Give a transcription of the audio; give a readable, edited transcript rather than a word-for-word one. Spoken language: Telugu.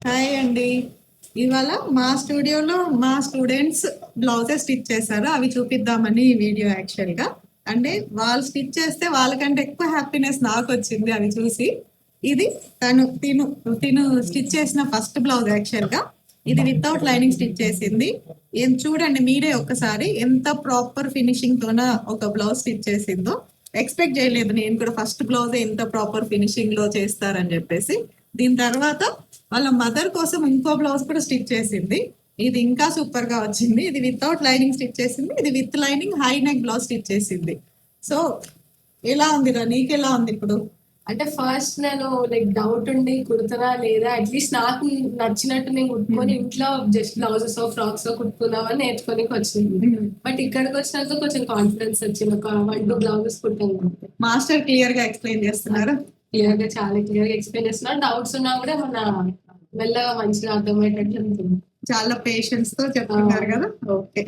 హాయ్ అండి. ఇవాళ మా స్టూడియోలో మా స్టూడెంట్స్ బ్లౌజెస్ స్టిచ్ చేశారు. అవి చూపిద్దామని ఈ వీడియో యాక్చువల్‌గా. అంటే వాళ్ళు స్టిచ్ చేస్తే వాళ్ళకంటే ఎక్కువ హ్యాపీనెస్ నాకొచ్చింది అవి చూసి. ఇది తిను స్టిచ్ చేసిన ఫస్ట్ బ్లౌజ్ యాక్చువల్‌గా. ఇది వితౌట్ లైనింగ్ స్టిచ్ చేసింది. చూడండి మీరే ఒక్కసారి ఎంత ప్రాపర్ ఫినిషింగ్‌తోన ఒక బ్లౌజ్ స్టిచ్ చేసిందో. ఎక్స్‌పెక్ట్ చేయలేదు నేను కూడా ఫస్ట్ బ్లౌజే ఇంత ప్రాపర్ ఫినిషింగ్‌లో చేస్తారని చెప్పేసి. దీని తర్వాత వాళ్ళ మదర్ కోసం ఇంకో బ్లౌజ్ కూడా స్టిచ్ చేసింది. ఇది ఇంకా సూపర్ గా వచ్చింది. ఇది వితౌట్ లైనింగ్ స్టిచ్ చేసింది. ఇది with lining high neck blouse stitch చేసింది. సో ఎలా ఉందిరా, నీకెలా ఉంది ఇప్పుడు? అంటే ఫస్ట్ నేను లైక్ డౌట్ ఉండి కుడుతున్నా లేదా అట్లీస్ట్ నాకు నచ్చినట్టు నేను కుట్టుకొని ఇంట్లో జస్ట్ బ్లౌజెస్ ఫ్రాక్స్ కుట్టుకుందామని నేర్చుకొని వచ్చింది. బట్ ఇక్కడికి వచ్చినాక కొంచెం కాన్ఫిడెన్స్ వచ్చింది. ఒక 1-2 బ్లౌజెస్ కుట్టాను. మాస్టర్ క్లియర్ గా ఎక్స్ప్లెయిన్ చేస్తున్నారు. క్లియర్ గా చాలా క్లియర్ గా ఎక్స్ప్లెయిన్ చేస్తున్నారు. డౌట్స్ ఉన్నా కూడా మన మెల్లగా మంచిగా అర్థమయ్యేటట్లు ఉంటుంది. చాలా పేషెన్స్ తో చెప్తున్నారు కదా. ఓకే.